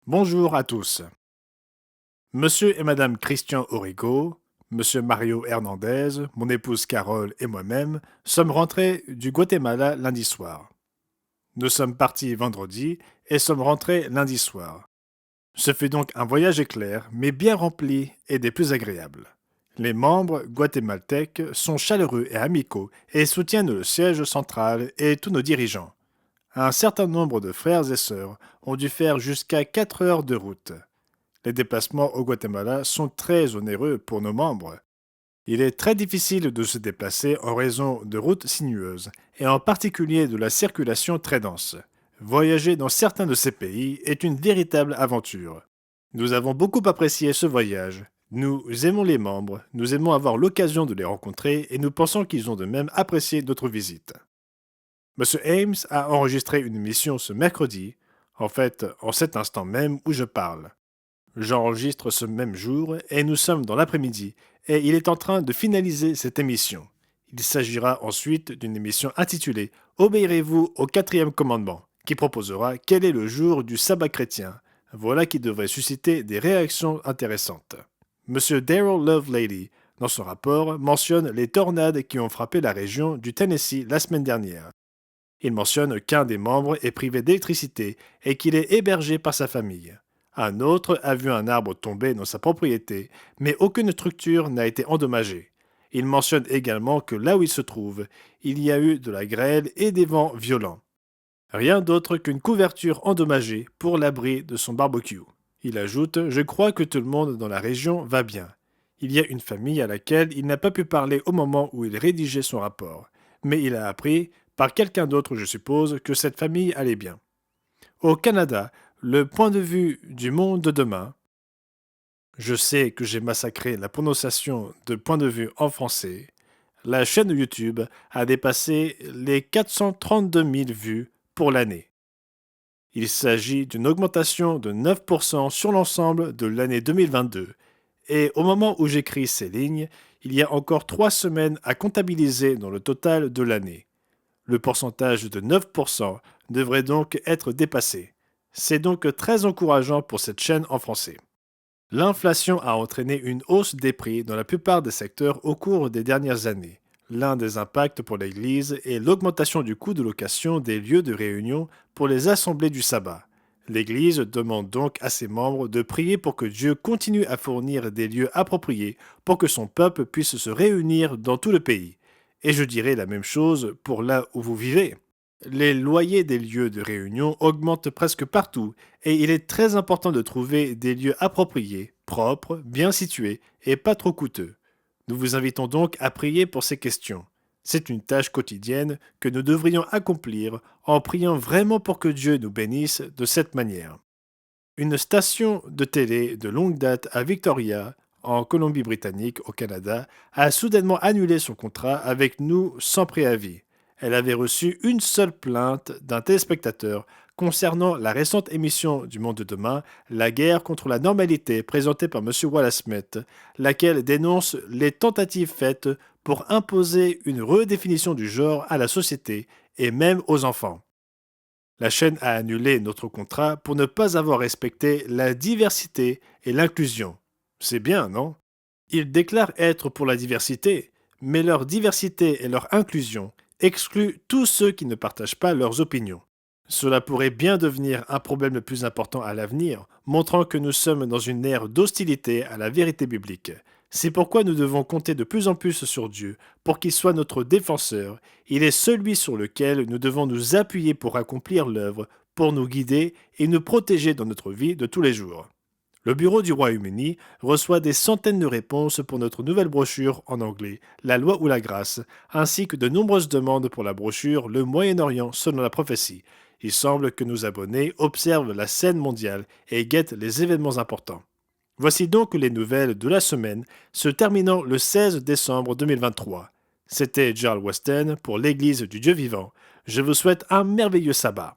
Bonjour à tous. Monsieur et Madame Christian Origo, Monsieur Mario Hernandez, mon épouse Carole et moi-même sommes rentrés du Guatemala lundi soir. Nous sommes partis vendredi et sommes rentrés lundi soir. Ce fut donc un voyage éclair, mais bien rempli et des plus agréables. Les membres guatémaltèques sont chaleureux et amicaux et soutiennent le siège central et tous nos dirigeants. Un certain nombre de frères et sœurs ont dû faire jusqu'à 4 heures de route. Les déplacements au Guatemala sont très onéreux pour nos membres. Il est très difficile de se déplacer en raison de routes sinueuses et en particulier de la circulation très dense. Voyager dans certains de ces pays est une véritable aventure. Nous avons beaucoup apprécié ce voyage. Nous aimons les membres, nous aimons avoir l'occasion de les rencontrer et nous pensons qu'ils ont de même apprécié notre visite. Monsieur Ames a enregistré une émission ce mercredi, en fait en cet instant même où je parle. J'enregistre ce même jour et nous sommes dans l'après-midi et il est en train de finaliser cette émission. Il s'agira ensuite d'une émission intitulée Obéirez-vous au quatrième commandement qui proposera quel est le jour du sabbat chrétien. Voilà qui devrait susciter des réactions intéressantes. Monsieur Daryl Lovelady, dans son rapport, mentionne les tornades qui ont frappé la région du Tennessee la semaine dernière. Il mentionne qu'un des membres est privé d'électricité et qu'il est hébergé par sa famille. Un autre a vu un arbre tomber dans sa propriété, mais aucune structure n'a été endommagée. Il mentionne également que là où il se trouve, il y a eu de la grêle et des vents violents. Rien d'autre qu'une couverture endommagée pour l'abri de son barbecue. Il ajoute: Je crois que tout le monde dans la région va bien. Il y a une famille à laquelle il n'a pas pu parler au moment où il rédigeait son rapport, mais il a appris, par quelqu'un d'autre je suppose, que cette famille allait bien. Au Canada, le point de vue du monde de demain. Je sais que j'ai massacré la prononciation de point de vue en français. La chaîne YouTube a dépassé les 432 000 vues pour l'année. Il s'agit d'une augmentation de 9% sur l'ensemble de l'année 2022. Et au moment où j'écris ces lignes, il y a encore 3 semaines à comptabiliser dans le total de l'année. Le pourcentage de 9% devrait donc être dépassé. C'est donc très encourageant pour cette chaîne en français. L'inflation a entraîné une hausse des prix dans la plupart des secteurs au cours des dernières années. L'un des impacts pour l'Église est l'augmentation du coût de location des lieux de réunion pour les assemblées du sabbat. L'Église demande donc à ses membres de prier pour que Dieu continue à fournir des lieux appropriés pour que son peuple puisse se réunir dans tout le pays. Et je dirais la même chose pour là où vous vivez. Les loyers des lieux de réunion augmentent presque partout et il est très important de trouver des lieux appropriés, propres, bien situés et pas trop coûteux. Nous vous invitons donc à prier pour ces questions. C'est une tâche quotidienne que nous devrions accomplir en priant vraiment pour que Dieu nous bénisse de cette manière. Une station de télé de longue date à Victoria, en Colombie-Britannique, au Canada, a soudainement annulé son contrat avec nous sans préavis. Elle avait reçu une seule plainte d'un téléspectateur concernant la récente émission du Monde de demain, La guerre contre la normalité, présentée par M. Wallace Smith, laquelle dénonce les tentatives faites pour imposer une redéfinition du genre à la société et même aux enfants. La chaîne a annulé notre contrat pour ne pas avoir respecté la diversité et l'inclusion. C'est bien, non? Ils déclarent être pour la diversité, mais leur diversité et leur inclusion excluent tous ceux qui ne partagent pas leurs opinions. Cela pourrait bien devenir un problème plus important à l'avenir, montrant que nous sommes dans une ère d'hostilité à la vérité biblique. C'est pourquoi nous devons compter de plus en plus sur Dieu pour qu'il soit notre défenseur. Il est celui sur lequel nous devons nous appuyer pour accomplir l'œuvre, pour nous guider et nous protéger dans notre vie de tous les jours. Le Bureau du Royaume-Uni reçoit des centaines de réponses pour notre nouvelle brochure en anglais, La loi ou la grâce, ainsi que de nombreuses demandes pour la brochure Le Moyen-Orient selon la prophétie. Il semble que nos abonnés observent la scène mondiale et guettent les événements importants. Voici donc les nouvelles de la semaine, se terminant le 16 décembre 2023. C'était Charles Weston pour l'Église du Dieu vivant. Je vous souhaite un merveilleux sabbat.